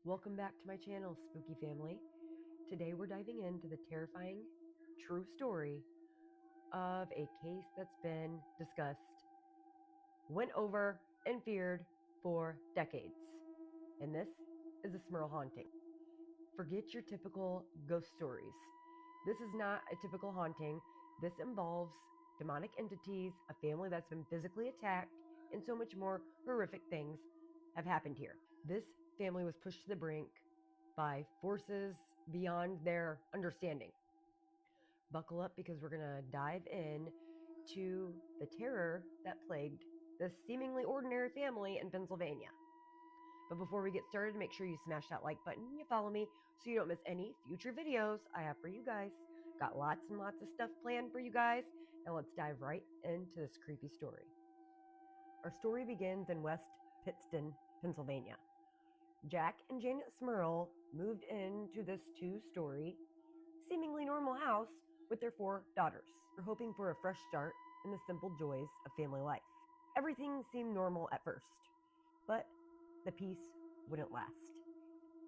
Welcome back to my channel, Spooky Family. Today we're diving into the terrifying, true story of a case that's been discussed, went over, and feared for decades. And this is a Smurl haunting. Forget your typical ghost stories. This is not a typical haunting. This involves demonic entities, a family that's been physically attacked, and so much more horrific things have happened here. This family was pushed to the brink by forces beyond their understanding. Buckle up because we're going to dive in to the terror that plagued this seemingly ordinary family in Pennsylvania. But before we get started, make sure you smash that like button and you follow me so you don't miss any future videos I have for you guys. Got lots and lots of stuff planned for you guys. Now let's dive right into this creepy story. Our story begins in West Pittston, Pennsylvania. Jack and Janet Smurl moved into this two-story, seemingly normal house with their 4 daughters. They're hoping for a fresh start in the simple joys of family life. Everything seemed normal at first, but the peace wouldn't last.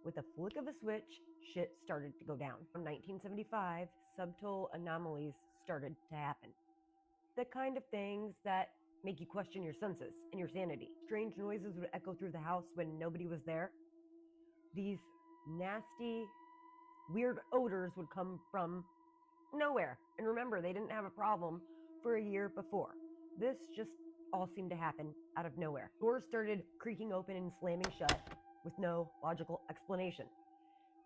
With a flick of a switch, shit started to go down. From 1975, subtle anomalies started to happen. The kind of things that make you question your senses and your sanity. Strange noises would echo through the house when nobody was there. These nasty, weird odors would come from nowhere. And remember, they didn't have a problem for a year before. This just all seemed to happen out of nowhere. Doors started creaking open and slamming shut with no logical explanation.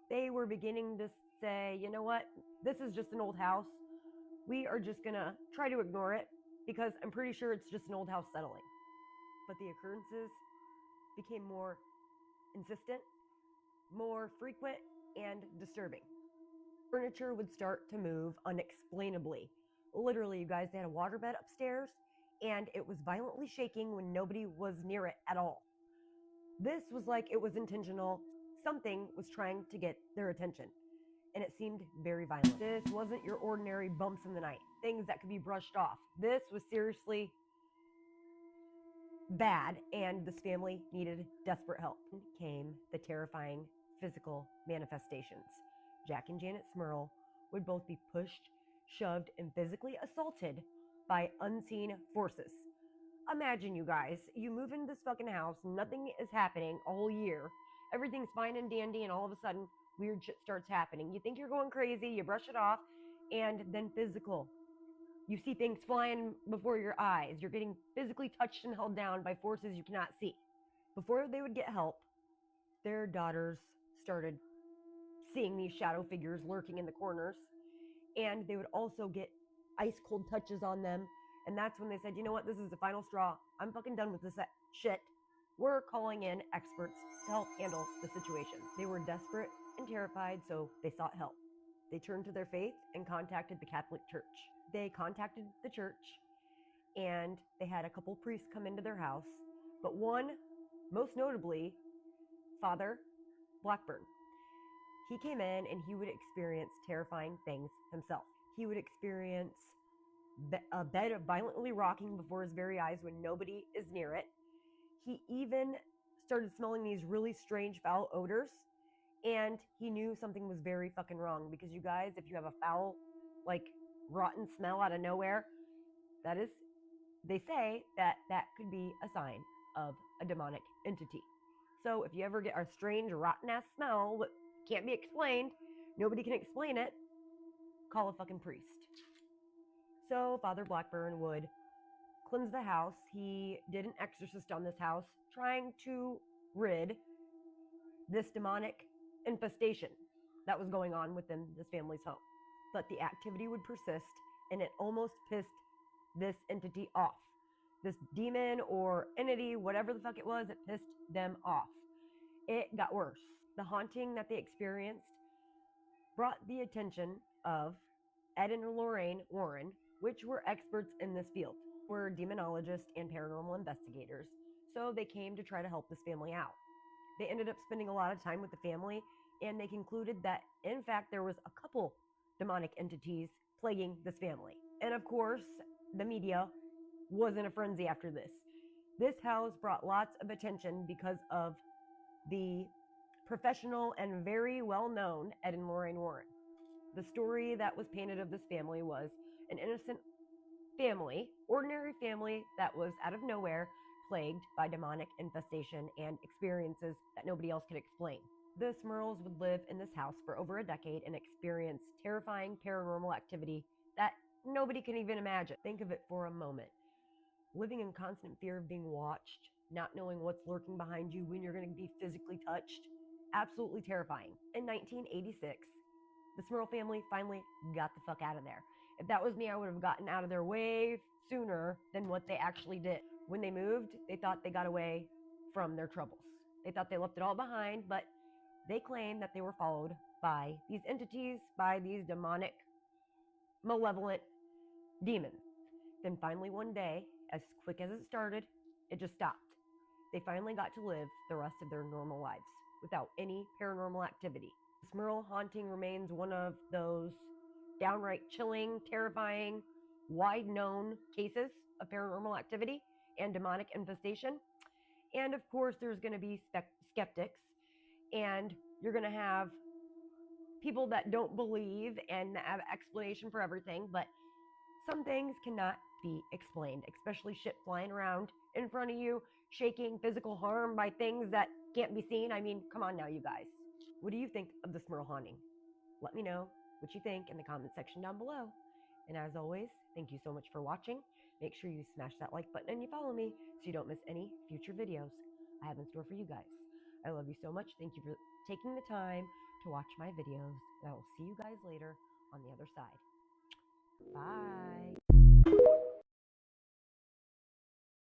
They were beginning to say, you know what, this is just an old house. We are just gonna try to ignore it because I'm pretty sure it's just an old house settling. But the occurrences became more insistent, more frequent, and disturbing. Furniture would start to move unexplainably. Literally, you guys, they had a waterbed upstairs and it was violently shaking when nobody was near it at all. This was like it was intentional. Something was trying to get their attention, and it seemed very violent. This wasn't your ordinary bumps in the night, things that could be brushed off. This was seriously bad, and this family needed desperate help. And came the terrifying physical manifestations. Jack and Janet Smurl would both be pushed, shoved, and physically assaulted by unseen forces. Imagine, you guys, you move into this fucking house, nothing is happening a whole year, everything's fine and dandy, and all of a sudden, weird shit starts happening. You think you're going crazy, you brush it off, and then physical. You see things flying before your eyes. You're getting physically touched and held down by forces you cannot see. Before they would get help, their daughters started seeing these shadow figures lurking in the corners, and they would also get ice cold touches on them. And that's when they said, you know what, this is the final straw. I'm fucking done with this shit. We're calling in experts to help handle the situation. They were desperate and terrified, so they sought help. They turned to their faith and contacted the Catholic Church. They contacted the church, and they had a couple priests come into their house, but one, most notably, Father Blackburn. He came in and he would experience terrifying things himself. He would experience a bed violently rocking before his very eyes when nobody is near it. He even started smelling these really strange foul odors, and he knew something was very fucking wrong, because you guys, if you have a foul, like rotten smell out of nowhere, that is, they say that could be a sign of a demonic entity. So if you ever get a strange rotten ass smell that can't be explained, nobody can explain it, call a fucking priest. So Father Blackburn would cleanse the house. He did an exorcist on this house, trying to rid this demonic infestation that was going on within this family's home. But the activity would persist, and it almost pissed this entity off. This demon or entity, whatever the fuck it was, it pissed them off. It got worse. The haunting that they experienced brought the attention of Ed and Lorraine Warren, which were experts in this field, were demonologists and paranormal investigators, so they came to try to help this family out. They ended up spending a lot of time with the family, and they concluded that, in fact, there was a couple demonic entities plaguing this family. And of course, the media was in a frenzy after this. This house brought lots of attention because of the professional and very well known Ed and Lorraine Warren. The story that was painted of this family was an innocent family, ordinary family that was out of nowhere, plagued by demonic infestation and experiences that nobody else could explain. The Smurls would live in this house for over a decade and experience terrifying paranormal activity that nobody can even imagine. Think of it for a moment. Living in constant fear of being watched, not knowing what's lurking behind you when you're going to be physically touched. Absolutely terrifying. In 1986, the Smurl family finally got the fuck out of there. If that was me, I would have gotten out of there way sooner than what they actually did. When they moved, they thought they got away from their troubles. They thought they left it all behind, but they claimed that they were followed by these entities, by these demonic, malevolent demons. Then finally one day, as quick as it started, it just stopped. They finally got to live the rest of their normal lives without any paranormal activity. The Smurl haunting remains one of those downright chilling, terrifying, wide known cases of paranormal activity and demonic infestation. And of course, there's going to be skeptics, and you're going to have people that don't believe and have explanation for everything, but some things cannot be explained, especially shit flying around in front of you, shaking, physical harm by things that can't be seen. I mean, come on now, you guys. What do you think of the Smurl haunting? Let me know what you think in the comment section down below. And as always, thank you so much for watching. Make sure you smash that like button and you follow me so you don't miss any future videos I have in store for you guys. I love you so much. Thank you for taking the time to watch my videos. And I will see you guys later on the other side. Bye.